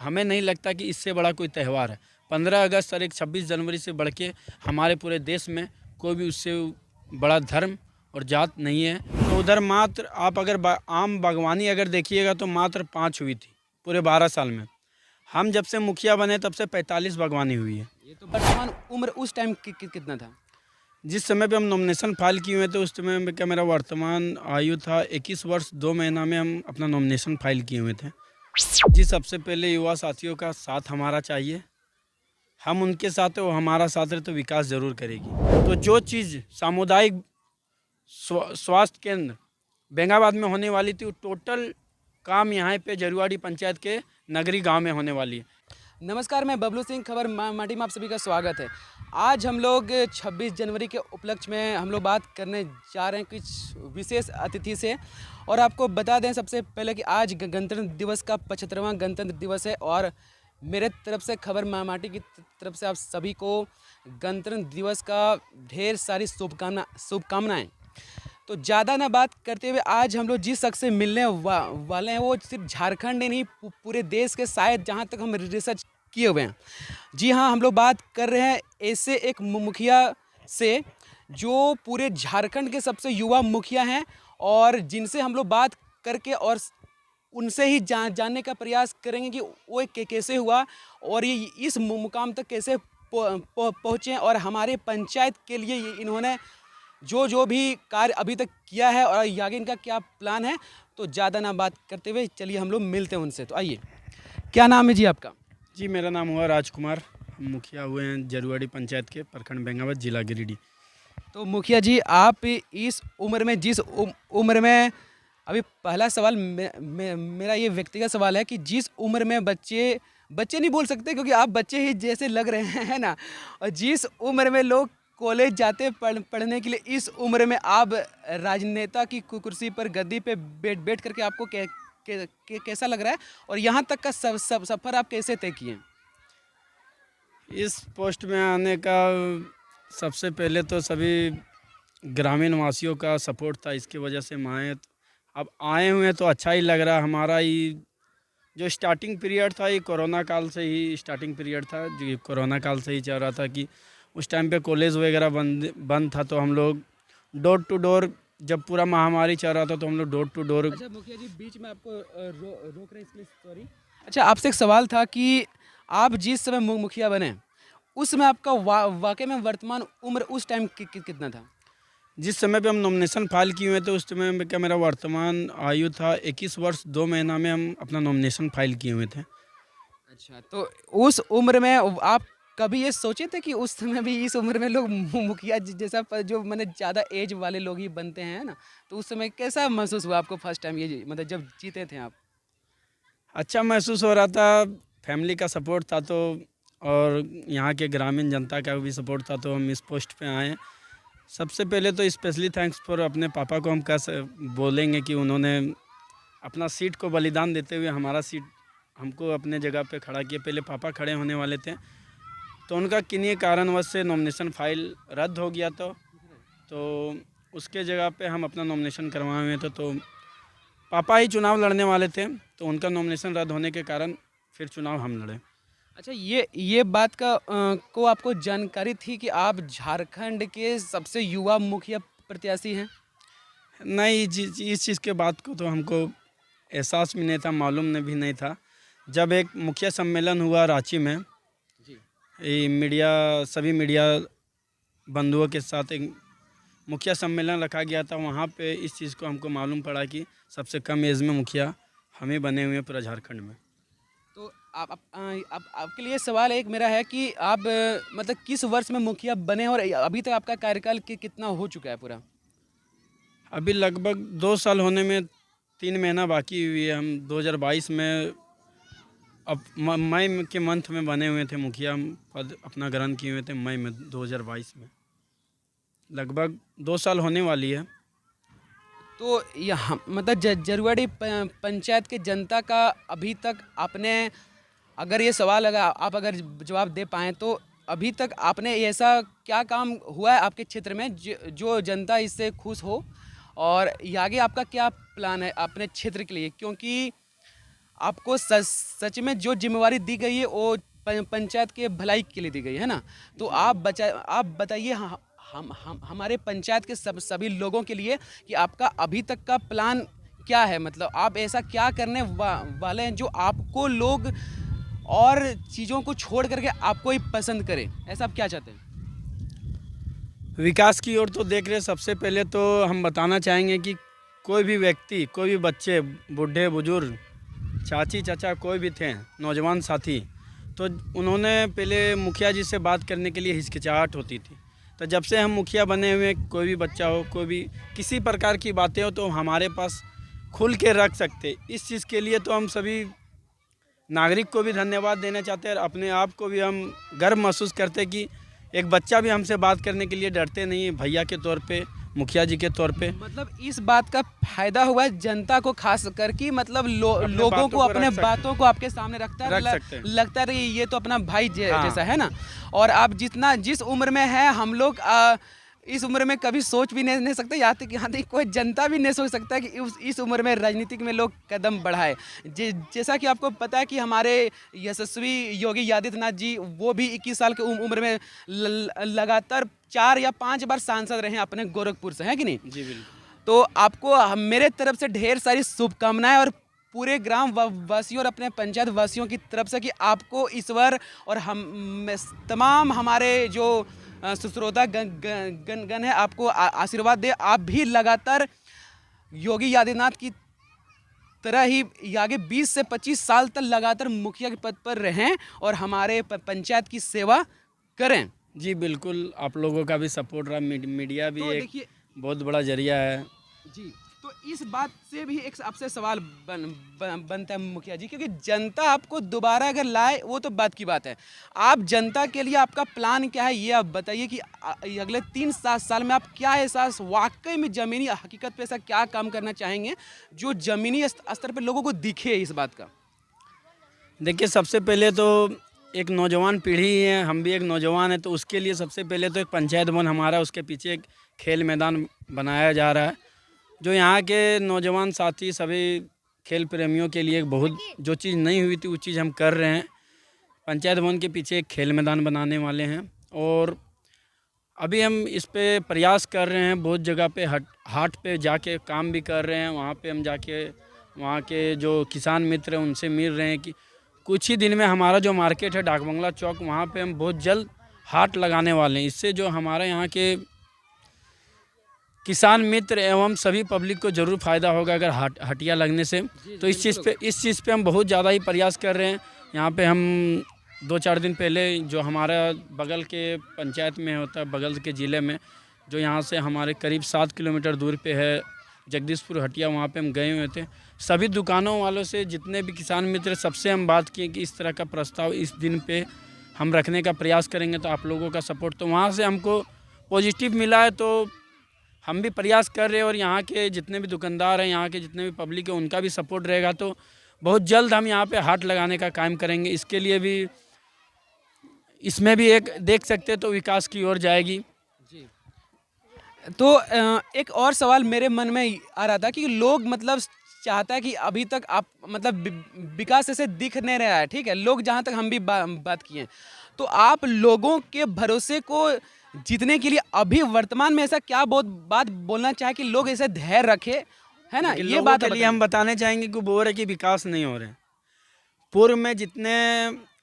हमें नहीं लगता कि इससे बड़ा कोई त्यौहार है। 15 अगस्त और एक 26 जनवरी से बढ़ के हमारे पूरे देश में कोई भी उससे बड़ा धर्म और जात नहीं है। तो उधर मात्र आप अगर आम बागवानी अगर देखिएगा तो मात्र 5 हुई थी पूरे 12 साल में। हम जब से मुखिया बने तब से 45 बागवानी हुई है। ये तो वर्तमान उम्र उस टाइम कितना था? जिस समय पे हम नॉमिनेशन फाइल किए हुए थे उस समय में क्या मेरा वर्तमान आयु था 21 वर्ष 2 महीना में हम अपना नॉमिनेशन फाइल किए हुए थे। जी, सबसे पहले युवा साथियों का साथ हमारा चाहिए। हम उनके साथ है, वो हमारा साथ है तो विकास ज़रूर करेगी। तो जो चीज़ सामुदायिक स्वास्थ्य केंद्र बेंगाबाद में होने वाली थी वो टोटल काम यहाँ पे जरुआड़ी पंचायत के नगरी गांव में होने वाली है। नमस्कार, मैं बबलू सिंह, खबर माटी में आप सभी का स्वागत है। आज हम लोग 26 जनवरी के उपलक्ष्य में हम लोग बात करने जा रहे हैं कुछ विशेष अतिथि से। और आपको बता दें सबसे पहले कि आज गणतंत्र दिवस का 75वां गणतंत्र दिवस है और मेरे तरफ से खबर माटी की तरफ से आप सभी को गणतंत्र दिवस का ढेर सारी शुभकामनाएँ। तो ज़्यादा ना बात करते हुए आज हम लोग जिस शख्स से मिलने वाले हैं वो सिर्फ झारखंड ही नहीं पूरे देश के शायद जहां तक हम रिसर्च किए हुए हैं। जी हाँ, हम लोग बात कर रहे हैं ऐसे एक मुखिया से जो पूरे झारखंड के सबसे युवा मुखिया हैं और जिनसे हम लोग बात करके और उनसे ही जानने का प्रयास करेंगे कि वो कैसे हुआ और ये इस मुकाम तक कैसे पहुँचे और हमारे पंचायत के लिए इन्होंने जो भी कार्य अभी तक किया है और आगे इनका क्या प्लान है। तो ज़्यादा ना बात करते हुए चलिए हम लोग मिलते हैं उनसे। तो आइए, क्या नाम है जी आपका? जी, मेरा नाम हुआ राजकुमार। हम मुखिया हुए हैं जरुआड़ी पंचायत के, प्रखंड बेंगाबाद, जिला गिरिडीह। तो मुखिया जी, आप इस उम्र में जिस उम्र में अभी पहला सवाल मेरा ये व्यक्तिगत सवाल है कि जिस उम्र में बच्चे नहीं बोल सकते क्योंकि आप बच्चे ही जैसे लग रहे हैं ना, और जिस उम्र में लोग कॉलेज जाते पढ़ने के लिए, इस उम्र में आप राजनेता की कुर्सी पर गद्दी पे बैठ करके आपको कैसा लग रहा है और यहाँ तक का सफ़र आप कैसे तय किए? इस पोस्ट में आने का सबसे पहले तो सभी ग्रामीण वासियों का सपोर्ट था, इसकी वजह से हम आए। अब आए हुए हैं तो अच्छा ही लग रहा है। हमारा ये जो स्टार्टिंग पीरियड था ये कोरोना काल से ही स्टार्टिंग पीरियड था, जो कोरोना काल से ही चल रहा था कि उस टाइम पे कॉलेज वगैरह बंद था। तो हम लोग डोर टू डोर, जब पूरा महामारी चल रहा था तो हम लोग डोर टू डोर। अच्छा मुखिया जी, बीच में आपको रोक रहे इसके लिए सॉरी। अच्छा, आपसे एक सवाल था कि आप जिस समय मुखिया बने उस समय आपका वाकई में वर्तमान उम्र उस टाइम कितना था? जिस समय पे हम नॉमिनेशन फाइल किए हुए थे उस समय में क्या मेरा वर्तमान आयु था 21 वर्ष 2 महीना में हम अपना नॉमिनेशन फाइल किए हुए थे। अच्छा, तो उस उम्र में आप कभी ये सोचे थे कि उस समय भी इस उम्र में लोग मुखिया जैसा जो मैंने ज़्यादा एज वाले लोग ही बनते हैं ना, तो उस समय कैसा महसूस हुआ आपको फर्स्ट टाइम ये मतलब जब जीते थे आप? अच्छा महसूस हो रहा था, फैमिली का सपोर्ट था तो, और यहाँ के ग्रामीण जनता का भी सपोर्ट था तो हम इस पोस्ट पे आए। सबसे पहले तो स्पेशली थैंक्स फॉर अपने पापा को हम बोलेंगे कि उन्होंने अपना सीट को बलिदान देते हुए हमारा सीट हमको अपने जगह पे खड़ा किया। पहले पापा खड़े होने वाले थे तो उनका किन्हीं कारणवश से नॉमिनेशन फाइल रद्द हो गया था, तो उसके जगह पे हम अपना नॉमिनेशन करवाए हुए थे। तो पापा ही चुनाव लड़ने वाले थे तो उनका नॉमिनेशन रद्द होने के कारण फिर चुनाव हम लड़े। अच्छा, ये बात का को आपको जानकारी थी कि आप झारखंड के सबसे युवा मुखिया प्रत्याशी हैं? नहीं जी, इस चीज़ के बात को तो हमको एहसास भी नहीं था, मालूम भी नहीं था। जब एक मुखिया सम्मेलन हुआ रांची में, ये सभी मीडिया बंधुओं के साथ एक मुखिया सम्मेलन रखा गया था, वहाँ पे इस चीज़ को हमको मालूम पड़ा कि सबसे कम एज में मुखिया हम ही बने हुए हैं पूरा झारखंड में। तो आपके लिए सवाल एक मेरा है कि आप मतलब किस वर्ष में मुखिया बने और अभी तक आपका कार्यकाल कितना हो चुका है पूरा? अभी लगभग 2 साल होने में 3 महीना बाकी हुई है। हम 2022 में अब मई के मंथ में बने हुए थे मुखिया, हम पद अपना ग्रहण किए हुए थे मई में 2022 में। लगभग 2 साल होने वाली है। तो यहाँ मतलब जरुआड़ी पंचायत के जनता का अभी तक आपने, अगर ये सवाल अगर आप अगर जवाब दे पाएँ तो अभी तक आपने ऐसा क्या काम हुआ है आपके क्षेत्र में जो जनता इससे खुश हो और ये आगे आपका क्या प्लान है अपने क्षेत्र के लिए? क्योंकि आपको सच में जो जिम्मेवारी दी गई है वो पंचायत के भलाई के लिए दी गई है ना। तो आप बताइए हम हमारे पंचायत के सभी लोगों के लिए कि आपका अभी तक का प्लान क्या है, मतलब आप ऐसा क्या करने वाले हैं जो आपको लोग और चीज़ों को छोड़ करके आपको ही पसंद करें, ऐसा आप क्या चाहते हैं? विकास की ओर तो देख रहे, सबसे पहले तो हम बताना चाहेंगे कि कोई भी व्यक्ति, कोई भी बच्चे, बूढ़े बुजुर्ग, चाची चाचा कोई भी थे, नौजवान साथी, तो उन्होंने पहले मुखिया जी से बात करने के लिए हिचकिचाहट होती थी। तो जब से हम मुखिया बने हुए, कोई भी बच्चा हो, कोई भी किसी प्रकार की बातें हो तो हमारे पास खुल के रख सकते। इस चीज़ के लिए तो हम सभी नागरिक को भी धन्यवाद देना चाहते हैं और अपने आप को भी हम गर्व महसूस करते हैं कि एक बच्चा भी हमसे बात करने के लिए डरते नहीं है, भैया के तौर पे, मुखिया जी के तौर पे। मतलब इस बात का फायदा हुआ है जनता को, खास कर कि मतलब लोगों को अपने बातों को आपके सामने रख सकते हैं। लगता है ये तो अपना भाई जैसा है ना। और आप जिस उम्र में है, हम लोग इस उम्र में कभी सोच भी नहीं सकते, यहाँ तक कोई जनता भी नहीं सोच सकता कि इस उम्र में राजनीतिक में लोग कदम बढ़ाए। जैसा कि आपको पता है कि हमारे यशस्वी योगी आदित्यनाथ जी, वो भी 21 साल की उम्र में लगातार 4 या 5 बार सांसद रहे हैं अपने गोरखपुर से, है कि नहीं? जी बिल्कुल। तो आपको मेरे तरफ से ढेर सारी शुभकामनाएं और पूरे ग्राम वासियों और अपने पंचायत वासियों की तरफ से कि आपको ईश्वर और हम तमाम हमारे जो श्रोता गण है आपको आशीर्वाद दे। आप भी लगातार योगी आदित्यनाथ की तरह ही आगे 20 से 25 साल तक लगातार मुखिया के पद पर रहें और हमारे पंचायत की सेवा करें। जी बिल्कुल, आप लोगों का भी सपोर्ट रहा, मीडिया भी तो एक बहुत बड़ा जरिया है। जी, तो इस बात से भी एक आपसे सवाल बनता है मुखिया जी, क्योंकि जनता आपको दोबारा अगर लाए वो तो बात की बात है, आप जनता के लिए आपका प्लान क्या है ये आप बताइए कि अगले 3-7 साल में आप क्या एहसास वाकई में ज़मीनी हकीकत पे ऐसा क्या काम करना चाहेंगे जो ज़मीनी स्तर पर लोगों को दिखे इस बात का? देखिए, सबसे पहले तो एक नौजवान पीढ़ी है, हम भी एक नौजवान है, तो उसके लिए सबसे पहले तो एक पंचायत भवन हमारा, उसके पीछे एक खेल मैदान बनाया जा रहा है, जो यहाँ के नौजवान साथी सभी खेल प्रेमियों के लिए बहुत, जो चीज़ नहीं हुई थी वो चीज़ हम कर रहे हैं। पंचायत भवन के पीछे एक खेल मैदान बनाने वाले हैं और अभी हम इस पे प्रयास कर रहे हैं। बहुत जगह पे हाट पे जाके काम भी कर रहे हैं, वहाँ पे हम जाके वहाँ के जो किसान मित्र हैं उनसे मिल रहे हैं कि कुछ ही दिन में हमारा जो मार्केट है डाक बंगला चौक, वहाँ पे हम बहुत जल्द हाट लगाने वाले हैं। इससे जो हमारे यहाँ के किसान मित्र एवं सभी पब्लिक को ज़रूर फ़ायदा होगा अगर हटिया लगने से। तो इस चीज़ पे हम बहुत ज़्यादा ही प्रयास कर रहे हैं। यहाँ पे हम 2-4 दिन पहले जो हमारा बगल के पंचायत में होता है, बगल के ज़िले में, जो यहाँ से हमारे करीब 7 किलोमीटर दूर पे है जगदीशपुर हटिया, वहाँ पे हम गए हुए थे। सभी दुकानों वालों से, जितने भी किसान मित्र, सबसे हम बात किए कि इस तरह का प्रस्ताव इस दिन पे हम रखने का प्रयास करेंगे, तो आप लोगों का सपोर्ट, तो वहाँ से हमको पॉजिटिव मिला है, तो हम भी प्रयास कर रहे हैं। और यहाँ के जितने भी दुकानदार हैं, यहाँ के जितने भी पब्लिक है, उनका भी सपोर्ट रहेगा, तो बहुत जल्द हम यहाँ पे हाट लगाने का काम करेंगे। इसके लिए भी, इसमें भी एक देख सकते हैं तो विकास की ओर जाएगी। जी, तो एक और सवाल मेरे मन में आ रहा था कि लोग मतलब चाहता है कि अभी तक आप मतलब विकास ऐसे दिख नहीं रहा है, ठीक है, लोग जहाँ तक हम भी बात किए, तो आप लोगों के भरोसे को जीतने के लिए अभी वर्तमान में ऐसा क्या बहुत बात बोलना चाहे कि लोग ऐसे धैर्य रखे, है ना? ये बात के लिए हम बताने चाहेंगे कि बोल रहे कि विकास नहीं हो रहे। पूर्व में जितने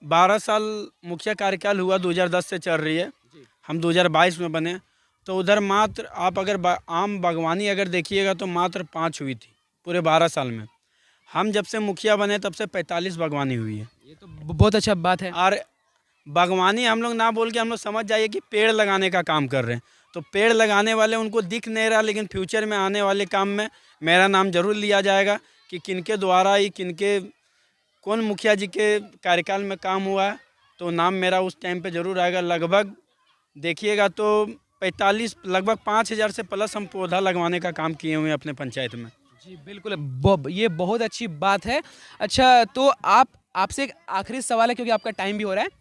12 साल मुखिया कार्यकाल हुआ, 2010 से चल रही है, हम 2022 में बने, तो उधर मात्र आप अगर आम बागवानी अगर देखिएगा तो मात्र 5 हुई थी पूरे 12 साल में। हम जब से मुखिया बने तब से 45 बागवानी हुई है। ये तो बहुत अच्छा बात है। और बागवानी हम लोग ना बोल के हम लोग समझ जाइए कि पेड़ लगाने का काम कर रहे हैं। तो पेड़ लगाने वाले उनको दिख नहीं रहा, लेकिन फ्यूचर में आने वाले काम में मेरा नाम जरूर लिया जाएगा कि किनके द्वारा ही, किनके कौन मुखिया जी के कार्यकाल में काम हुआ है, तो नाम मेरा उस टाइम पे जरूर आएगा। लगभग देखिएगा तो 45, लगभग 5000 से प्लस हम पौधा लगवाने का काम किए हुए हैं अपने पंचायत में। जी बिल्कुल, ये बहुत अच्छी बात है। अच्छा, तो आपसे एक आखिरी सवाल है, क्योंकि आपका टाइम भी हो रहा है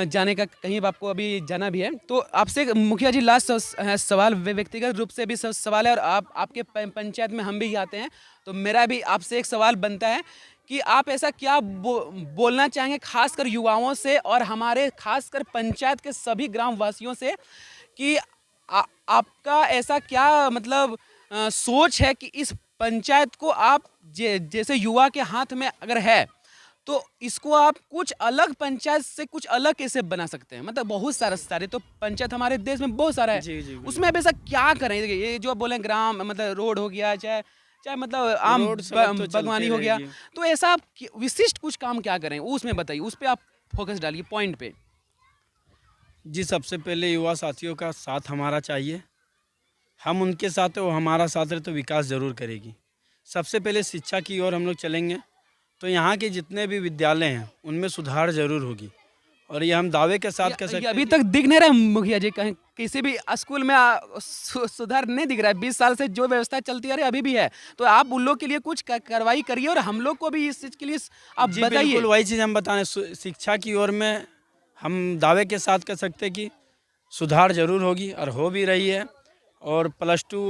जाने का, कहीं आपको अभी जाना भी है, तो आपसे मुखिया जी लास्ट सवाल, व्यक्तिगत रूप से भी सवाल है और आपके पंचायत में हम भी आते हैं, तो मेरा भी आपसे एक सवाल बनता है कि आप ऐसा क्या बोलना चाहेंगे खासकर युवाओं से और हमारे खासकर पंचायत के सभी ग्रामवासियों से कि आपका ऐसा क्या मतलब सोच है कि इस पंचायत को आप जैसे युवा के हाथ में अगर है तो इसको आप कुछ अलग पंचायत से कुछ अलग कैसे बना सकते हैं? मतलब बहुत सारे तो पंचायत हमारे देश में बहुत सारा है। जी जी उसमें आप ऐसा क्या करें? देखिए ये जो आप बोले ग्राम मतलब रोड हो गया चाहे चाहे मतलब आम रोड सड़क तो बागवानी चलते हो गया, रहेगी। तो ऐसा आप विशिष्ट कुछ काम क्या करें वो उसमें बताइए, उस पर आप फोकस डालिए पॉइंट पे। जी, सबसे पहले युवा साथियों का साथ हमारा चाहिए। हम उनके साथ है, वो हमारा साथ है तो विकास ज़रूर करेगी। सबसे पहले शिक्षा की ओर हम लोग चलेंगे तो यहाँ के जितने भी विद्यालय हैं उनमें सुधार ज़रूर होगी, और ये हम दावे के साथ कह ये सकते अभी हैं तक दिख नहीं रहा है मुखिया जी, कहीं किसी भी स्कूल में सुधार नहीं दिख रहा है। 20 साल से जो व्यवस्था चलती आ रही है अभी भी है, तो आप उन लोग के लिए कुछ कार्रवाई करिए और हम लोग को भी इस चीज़ के लिए आप जी बताइए। बिल्कुल वही चीज़ हम बताएं। शिक्षा की ओर में हम दावे के साथ कह सकते हैं कि सुधार ज़रूर होगी और हो भी रही है। और +2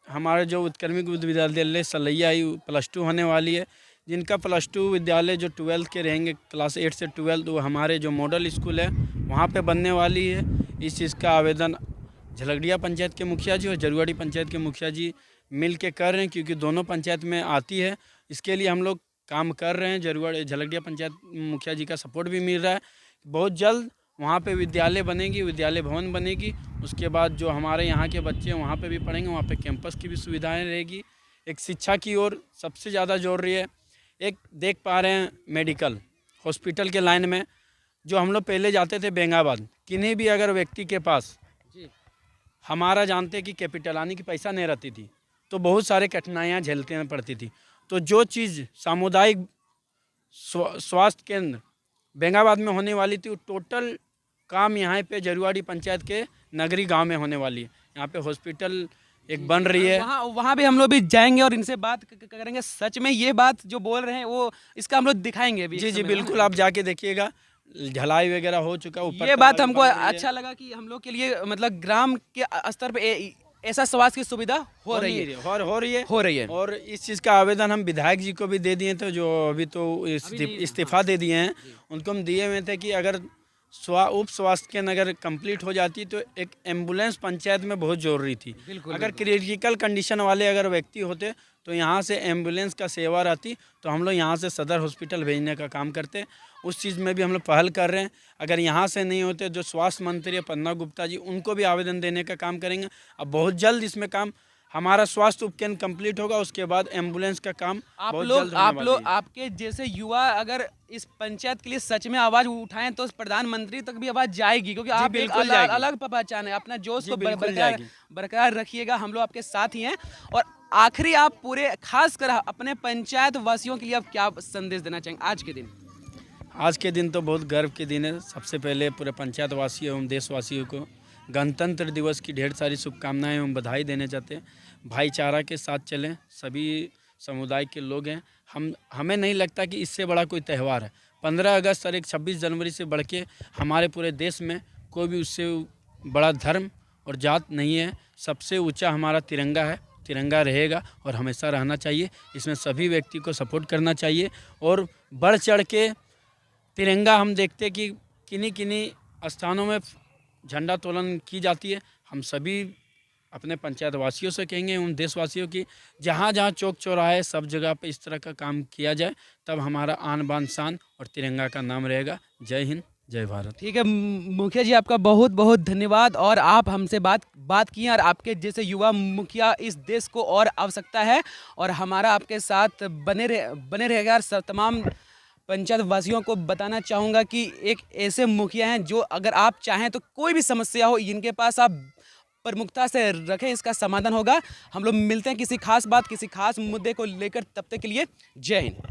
हमारे जो उत्क्रमिक विद्यालय सलैया +2 होने वाली है, जिनका +2 विद्यालय जो 12th के रहेंगे क्लास 8 से 12th, वो हमारे जो मॉडल स्कूल है वहाँ पे बनने वाली है। इस चीज़ का आवेदन झलगड़िया पंचायत के मुखिया जी और जरुआड़ी पंचायत के मुखिया जी मिल के कर रहे हैं, क्योंकि दोनों पंचायत में आती है। इसके लिए हम लोग काम कर रहे हैं। झलगड़िया पंचायत मुखिया जी का सपोर्ट भी मिल रहा है। बहुत जल्द वहाँ पे विद्यालय बनेगी, विद्यालय भवन बनेगी। उसके बाद जो हमारे यहाँ के बच्चे वहाँ पे भी पढ़ेंगे, वहाँ पे कैंपस की भी सुविधाएं रहेगी। एक शिक्षा की ओर सबसे ज़्यादा जोर रही है। एक देख पा रहे हैं मेडिकल हॉस्पिटल के लाइन में, जो हम लोग पहले जाते थे बेंगाबाद, किन्हीं भी अगर व्यक्ति के पास जी हमारा जानते कि कैपिटल आने की पैसा नहीं रहती थी तो बहुत सारे कठिनाइयाँ झेलते पड़ती थी। तो जो चीज़ सामुदायिक स्वास्थ्य केंद्र बेंगाबाद में होने वाली थी, वो टोटल काम यहाँ पे जरुआड़ी पंचायत के नगरी गांव में होने वाली है। यहाँ पे हॉस्पिटल एक बन रही है। वहाँ भी हम लोग भी जाएंगे और इनसे बात करेंगे। सच में ये बात जो बोल रहे हैं वो इसका हम लोग दिखाएंगे भी। जी जी बिल्कुल, आप जाके देखिएगा, ढलाई वगैरह हो चुका ऊपर। ये बात हमको अच्छा लगा कि हम लोग के लिए मतलब ग्राम के स्तर पे ऐसा स्वास्थ्य की सुविधा हो रही है। और इस चीज़ का आवेदन हम विधायक जी को भी दे दिए थे, जो अभी तो इस्तीफा दे दिए हैं। उनको हम दिए हुए थे कि अगर उप स्वास्थ्य केंद्र अगर कंप्लीट हो जाती तो एक एम्बुलेंस पंचायत में बहुत ज़रूरी थी। अगर क्रिटिकल कंडीशन वाले अगर व्यक्ति होते तो यहाँ से एम्बुलेंस का सेवा रहती, तो हम लोग यहाँ से सदर हॉस्पिटल भेजने का काम करते। उस चीज़ में भी हम लोग पहल कर रहे हैं। अगर यहाँ से नहीं होते, जो स्वास्थ्य मंत्री है पन्ना गुप्ता जी, उनको भी आवेदन देने का काम करेंगे। अब बहुत जल्द इसमें काम हमारा स्वास्थ्य उपकेंद्र कंप्लीट होगा, उसके बाद एम्बुलेंस का काम आप लोग आपके जैसे युवा अगर इस पंचायत के लिए सच में आवाज उठाएं तो प्रधानमंत्री तक भी आवाज जाएगी, क्योंकि आप एक अलग पहचान है। अपना जोश को बरकरार रखिएगा, हम लोग आपके साथ ही हैं। और आखिरी आप पूरे खास कर अपने पंचायत वासियों के लिए आप क्या संदेश देना चाहेंगे आज के दिन? आज के दिन तो बहुत गर्व के दिन है। सबसे पहले पूरे पंचायत वासियों एवं देशवासियों को गणतंत्र दिवस की ढेर सारी शुभकामनाएं एवं बधाई देने चाहते हैं। भाईचारा के साथ चलें, सभी समुदाय के लोग हैं। हमें नहीं लगता कि इससे बड़ा कोई त्यौहार है। 15 अगस्त और एक 26 जनवरी से बढ़ के हमारे पूरे देश में कोई भी उससे बड़ा धर्म और जात नहीं है। सबसे ऊंचा हमारा तिरंगा है, तिरंगा रहेगा और हमेशा रहना चाहिए। इसमें सभी व्यक्ति को सपोर्ट करना चाहिए और बढ़ चढ़ के तिरंगा हम देखते कि किन्हीं स्थानों में झंडा तोलन की जाती है। हम सभी अपने पंचायत वासियों से कहेंगे, उन देशवासियों की जहाँ जहाँ चौक चौराहे सब जगह पे इस तरह का काम किया जाए, तब हमारा आन बान शान और तिरंगा का नाम रहेगा। जय हिंद, जय भारत। ठीक है मुखिया जी, आपका बहुत बहुत धन्यवाद। और आप हमसे बात किए और आपके जैसे युवा मुखिया इस देश को और आवश्यकता है और हमारा आपके साथ बने रहेगा। और तमाम पंचायत वासियों को बताना चाहूँगा कि एक ऐसे मुखिया हैं जो अगर आप चाहें तो कोई भी समस्या हो इनके पास आप प्रमुखता से रखें, इसका समाधान होगा। हम लोग मिलते हैं किसी खास मुद्दे को लेकर, तब तक के लिए जय हिंद।